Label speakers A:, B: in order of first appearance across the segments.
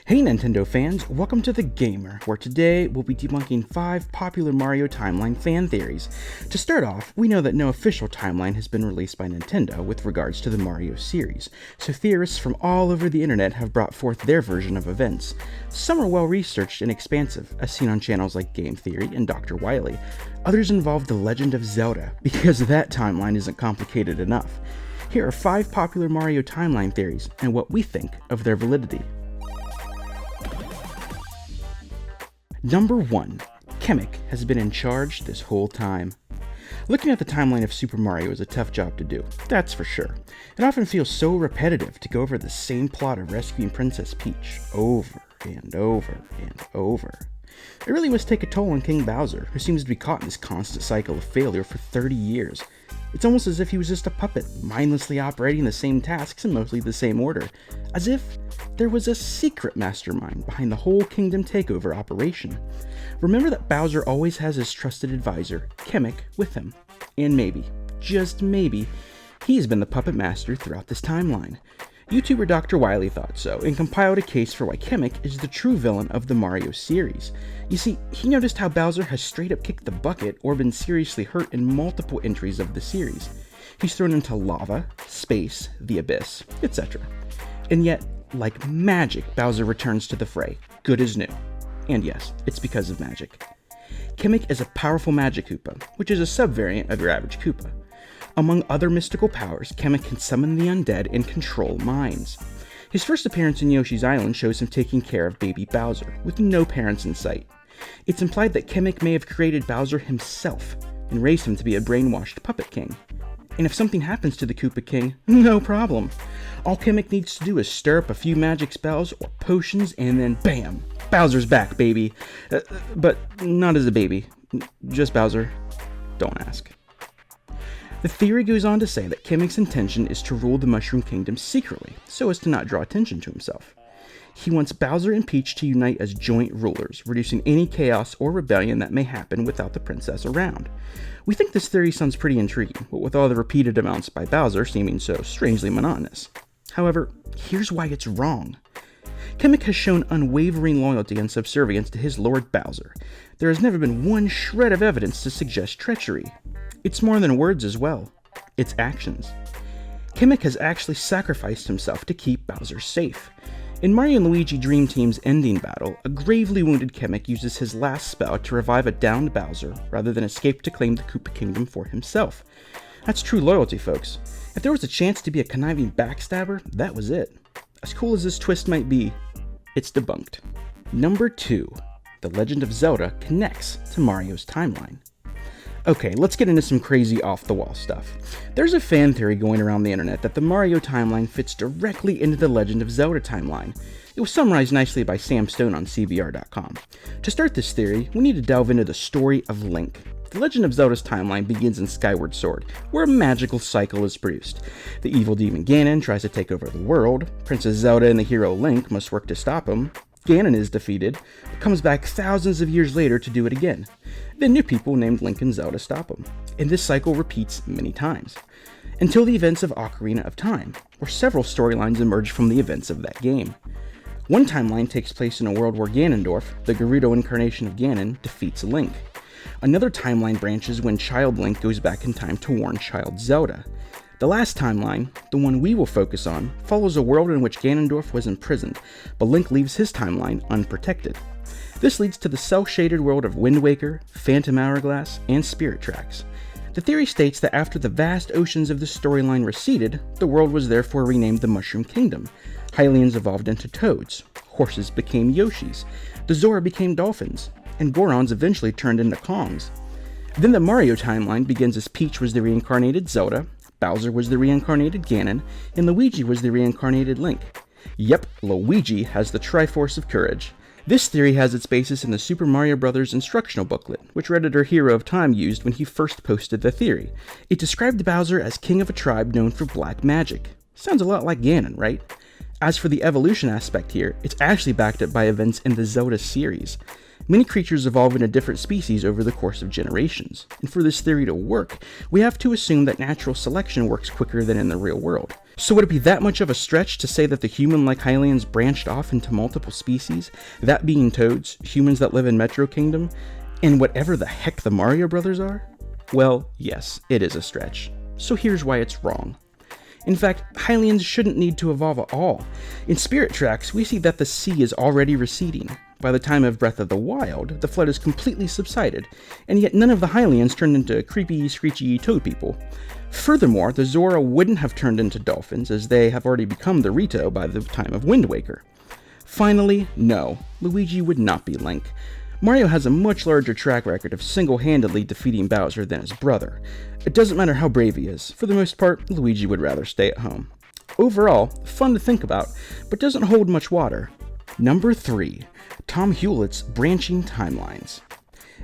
A: Hey Nintendo fans, welcome to The Gamer, where today we'll be debunking 5 popular Mario timeline fan theories. To start off, we know that no official timeline has been released by Nintendo with regards to the Mario series, so theorists from all over the internet have brought forth their version of events. Some are well researched and expansive, as seen on channels like Game Theory and Dr. Wily. Others involve the Legend of Zelda, because that timeline isn't complicated enough. Here are 5 popular Mario timeline theories, and what we think of their validity. Number 1. Kamek has been in charge this whole time. Looking at the timeline of Super Mario is a tough job to do, that's for sure. It often feels so repetitive to go over the same plot of rescuing Princess Peach over and over and over. It really must take a toll on King Bowser, who seems to be caught in this constant cycle of failure for 30 years. It's almost as if he was just a puppet, mindlessly operating the same tasks in mostly the same order, as if there was a secret mastermind behind the whole kingdom takeover operation. Remember that Bowser always has his trusted advisor, Kamek, with him. And maybe, just maybe, he's been the puppet master throughout this timeline. YouTuber Dr. Wily thought so, and compiled a case for why Kamek is the true villain of the Mario series. You see, he noticed how Bowser has straight up kicked the bucket or been seriously hurt in multiple entries of the series. He's thrown into lava, space, the abyss, etc. And yet, like magic, Bowser returns to the fray, good as new. And yes, it's because of magic. Kamek is a powerful magic Koopa, which is a subvariant of your average Koopa. Among other mystical powers, Kamek can summon the undead and control minds. His first appearance in Yoshi's Island shows him taking care of baby Bowser, with no parents in sight. It's implied that Kamek may have created Bowser himself, and raised him to be a brainwashed puppet king. And if something happens to the Koopa King, no problem. All Kamek needs to do is stir up a few magic spells or potions, and then BAM! Bowser's back, baby! But not as a baby, just Bowser. Don't ask. The theory goes on to say that Kamek's intention is to rule the Mushroom Kingdom secretly, so as to not draw attention to himself. He wants Bowser and Peach to unite as joint rulers, reducing any chaos or rebellion that may happen without the princess around. We think this theory sounds pretty intriguing, what with all the repeated amounts by Bowser seeming so strangely monotonous. However, here's why it's wrong. Kamek has shown unwavering loyalty and subservience to his Lord Bowser. There has never been one shred of evidence to suggest treachery. It's more than words as well. It's actions. Kamek has actually sacrificed himself to keep Bowser safe. In Mario and Luigi Dream Team's ending battle, a gravely wounded Kamek uses his last spell to revive a downed Bowser rather than escape to claim the Koopa Kingdom for himself. That's true loyalty, folks. If there was a chance to be a conniving backstabber, that was it. As cool as this twist might be, it's debunked. Number 2. The Legend of Zelda connects to Mario's timeline. Okay, let's get into some crazy off-the-wall stuff. There's a fan theory going around the internet that the Mario timeline fits directly into the Legend of Zelda timeline. It was summarized nicely by Sam Stone on CBR.com. To start this theory, we need to delve into the story of Link. The Legend of Zelda's timeline begins in Skyward Sword, where a magical cycle is produced. The evil demon Ganon tries to take over the world, Princess Zelda and the hero Link must work to stop him, Ganon is defeated, but comes back thousands of years later to do it again. Then new people named Link and Zelda stop him, and this cycle repeats many times, until the events of Ocarina of Time, where several storylines emerge from the events of that game. One timeline takes place in a world where Ganondorf, the Gerudo incarnation of Ganon, defeats Link. Another timeline branches when Child Link goes back in time to warn Child Zelda. The last timeline, the one we will focus on, follows a world in which Ganondorf was imprisoned, but Link leaves his timeline unprotected. This leads to the cel-shaded world of Wind Waker, Phantom Hourglass, and Spirit Tracks. The theory states that after the vast oceans of the storyline receded, the world was therefore renamed the Mushroom Kingdom. Hylians evolved into toads, horses became Yoshis, the Zora became dolphins, and Gorons eventually turned into Kongs. Then the Mario timeline begins as Peach was the reincarnated Zelda, Bowser was the reincarnated Ganon, and Luigi was the reincarnated Link. Yep, Luigi has the Triforce of Courage. This theory has its basis in the Super Mario Bros. Instructional booklet, which Redditor Hero of Time used when he first posted the theory. It described Bowser as king of a tribe known for black magic. Sounds a lot like Ganon, right? As for the evolution aspect here, it's actually backed up by events in the Zelda series. Many creatures evolve into different species over the course of generations, and for this theory to work, we have to assume that natural selection works quicker than in the real world. So would it be that much of a stretch to say that the human-like Hylians branched off into multiple species, that being toads, humans that live in Metro Kingdom, and whatever the heck the Mario Brothers are? Well, yes, it is a stretch. So here's why it's wrong. In fact, Hylians shouldn't need to evolve at all. In Spirit Tracks, we see that the sea is already receding. By the time of Breath of the Wild, the flood has completely subsided, and yet none of the Hylians turned into creepy, screechy toad people. Furthermore, the Zora wouldn't have turned into dolphins, as they have already become the Rito by the time of Wind Waker. Finally, no, Luigi would not be Link. Mario has a much larger track record of single-handedly defeating Bowser than his brother. It doesn't matter how brave he is. For the most part, Luigi would rather stay at home. Overall, fun to think about, but doesn't hold much water. Number 3. Tom Hewlett's branching timelines.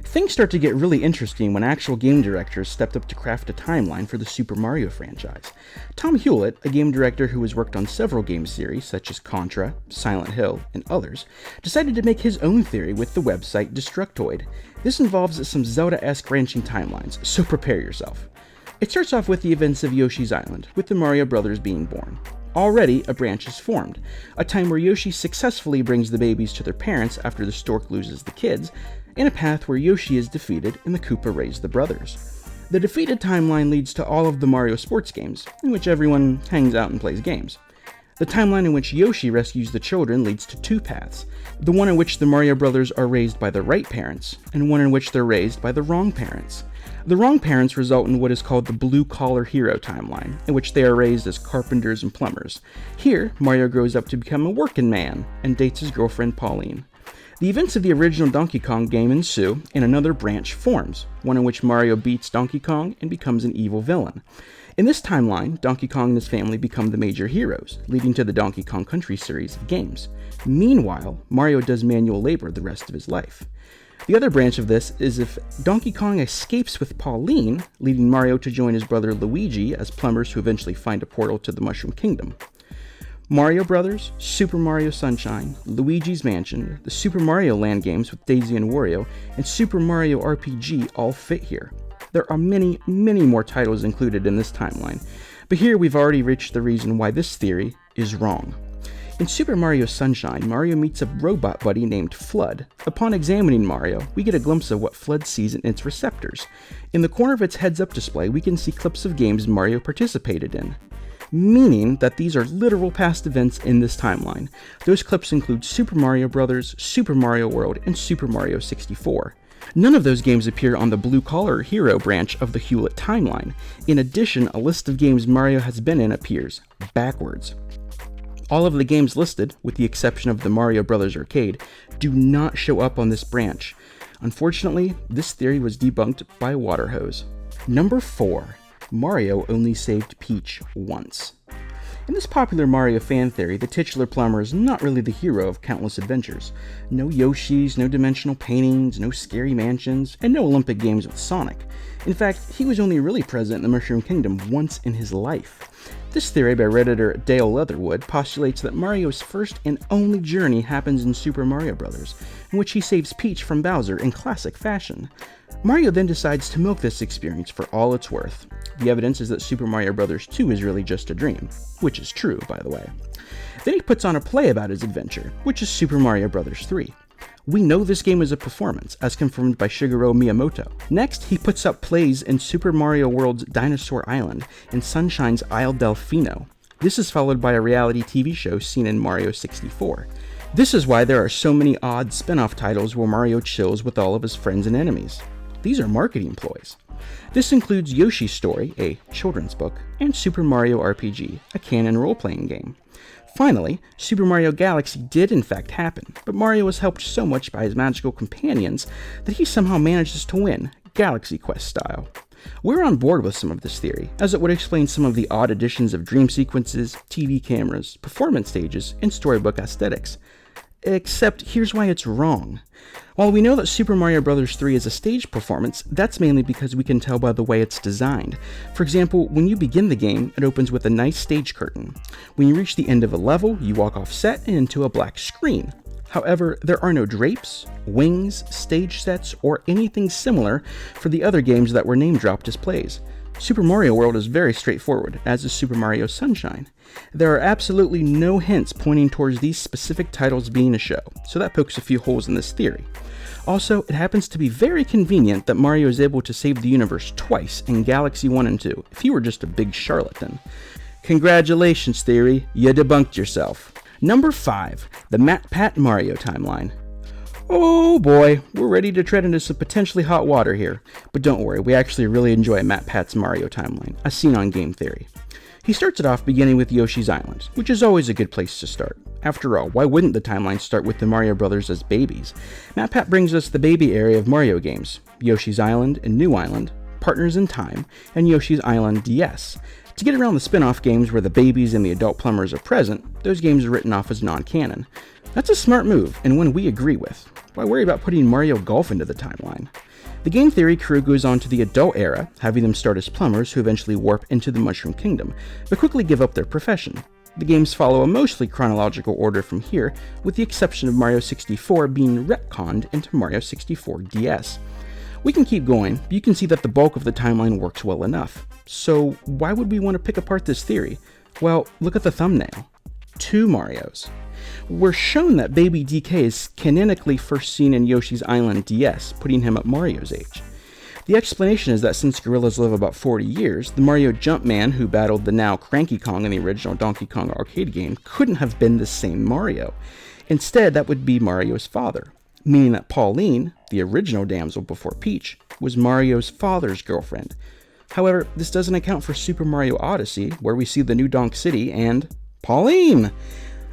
A: Things start to get really interesting when actual game directors stepped up to craft a timeline for the Super Mario franchise. Tom Hewlett, a game director who has worked on several game series such as Contra, Silent Hill, and others, decided to make his own theory with the website Destructoid. This involves some Zelda-esque branching timelines, so prepare yourself. It starts off with the events of Yoshi's Island, with the Mario Brothers being born. Already, a branch is formed, a time where Yoshi successfully brings the babies to their parents after the stork loses the kids, and a path where Yoshi is defeated and the Koopa raise the brothers. The defeated timeline leads to all of the Mario sports games, in which everyone hangs out and plays games. The timeline in which Yoshi rescues the children leads to 2 paths, the one in which the Mario Brothers are raised by the right parents, and one in which they're raised by the wrong parents. The wrong parents result in what is called the blue-collar hero timeline, in which they are raised as carpenters and plumbers. Here, Mario grows up to become a working man, and dates his girlfriend Pauline. The events of the original Donkey Kong game ensue, and another branch forms, one in which Mario beats Donkey Kong and becomes an evil villain. In this timeline, Donkey Kong and his family become the major heroes, leading to the Donkey Kong Country series of games. Meanwhile, Mario does manual labor the rest of his life. The other branch of this is if Donkey Kong escapes with Pauline, leading Mario to join his brother Luigi as plumbers who eventually find a portal to the Mushroom Kingdom. Mario Brothers, Super Mario Sunshine, Luigi's Mansion, the Super Mario Land games with Daisy and Wario, and Super Mario RPG all fit here. There are many, many more titles included in this timeline, but here we've already reached the reason why this theory is wrong. In Super Mario Sunshine, Mario meets a robot buddy named Flood. Upon examining Mario, we get a glimpse of what Flood sees in its receptors. In the corner of its heads-up display, we can see clips of games Mario participated in, meaning that these are literal past events in this timeline. Those clips include Super Mario Bros., Super Mario World, and Super Mario 64. None of those games appear on the blue-collar hero branch of the Hewlett timeline. In addition, a list of games Mario has been in appears backwards. All of the games listed, with the exception of the Mario Bros. Arcade, do not show up on this branch. Unfortunately, this theory was debunked by Waterhose. Number 4. Mario only saved Peach once. In this popular Mario fan theory, the titular plumber is not really the hero of countless adventures. No Yoshis, no dimensional paintings, no scary mansions, and no Olympic Games with Sonic. In fact, he was only really present in the Mushroom Kingdom once in his life. This theory by Redditor Dale Leatherwood postulates that Mario's first and only journey happens in Super Mario Bros., in which he saves Peach from Bowser in classic fashion. Mario then decides to milk this experience for all it's worth. The evidence is that Super Mario Bros. 2 is really just a dream, which is true, by the way. Then he puts on a play about his adventure, which is Super Mario Bros. 3. We know this game is a performance, as confirmed by Shigeru Miyamoto. Next, he puts up plays in Super Mario World's Dinosaur Island and Sunshine's Isle Delfino. This is followed by a reality TV show seen in Mario 64. This is why there are so many odd spin-off titles where Mario chills with all of his friends and enemies. These are marketing ploys. This includes Yoshi's Story, a children's book, and Super Mario RPG, a canon role-playing game. Finally, Super Mario Galaxy did in fact happen, but Mario was helped so much by his magical companions that he somehow manages to win, Galaxy Quest style. We're on board with some of this theory, as it would explain some of the odd additions of dream sequences, TV cameras, performance stages, and storybook aesthetics. Except here's why it's wrong. While we know that Super Mario Bros. 3 is a stage performance, that's mainly because we can tell by the way it's designed. For example, when you begin the game, it opens with a nice stage curtain. When you reach the end of a level, you walk off set and into a black screen. However, there are no drapes, wings, stage sets, or anything similar for the other games that were name-dropped as plays. Super Mario World is very straightforward, as is Super Mario Sunshine. There are absolutely no hints pointing towards these specific titles being a show, so that pokes a few holes in this theory. Also, it happens to be very convenient that Mario is able to save the universe twice in Galaxy 1 and 2, if he were just a big charlatan. Congratulations, theory, you debunked yourself. Number 5, the MatPat Mario timeline. Oh boy, we're ready to tread into some potentially hot water here. But don't worry, we actually really enjoy MatPat's Mario timeline, as seen on Game Theory. He starts it off beginning with Yoshi's Island, which is always a good place to start. After all, why wouldn't the timeline start with the Mario Brothers as babies? MatPat brings us the baby area of Mario games, Yoshi's Island and New Island, Partners in Time, and Yoshi's Island DS. To get around the spin-off games where the babies and the adult plumbers are present, those games are written off as non-canon. That's a smart move, and one we agree with. Why worry about putting Mario Golf into the timeline? The Game Theory crew goes on to the adult era, having them start as plumbers who eventually warp into the Mushroom Kingdom, but quickly give up their profession. The games follow a mostly chronological order from here, with the exception of Mario 64 being retconned into Mario 64 DS. We can keep going, but you can see that the bulk of the timeline works well enough. So why would we want to pick apart this theory? Well, look at the thumbnail. 2 Marios. We're shown that baby DK is canonically first seen in Yoshi's Island DS, putting him at Mario's age. The explanation is that since gorillas live about 40 years, the Mario Jumpman who battled the now Cranky Kong in the original Donkey Kong arcade game couldn't have been the same Mario. Instead, that would be Mario's father, meaning that Pauline, the original damsel before Peach, was Mario's father's girlfriend. However, this doesn't account for Super Mario Odyssey, where we see the new Donk City and Pauline!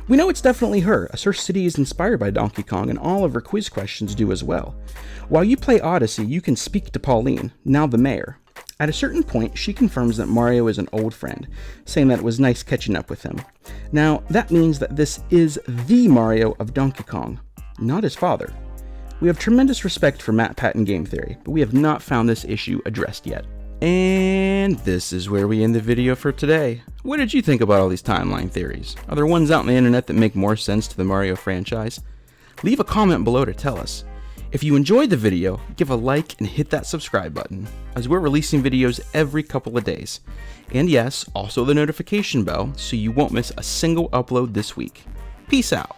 A: We know it's definitely her, as her city is inspired by Donkey Kong and all of her quiz questions do as well. While you play Odyssey, you can speak to Pauline, now the mayor. At a certain point, she confirms that Mario is an old friend, saying that it was nice catching up with him. Now, that means that this is the Mario of Donkey Kong, not his father. We have tremendous respect for MatPat and Game Theory, but we have not found this issue addressed yet. And this is where we end the video for today. What did you think about all these timeline theories? Are there ones out on the internet that make more sense to the Mario franchise? Leave a comment below to tell us. If you enjoyed the video, give a like and hit that subscribe button, as we're releasing videos every couple of days. And yes, also the notification bell so you won't miss a single upload this week. Peace out.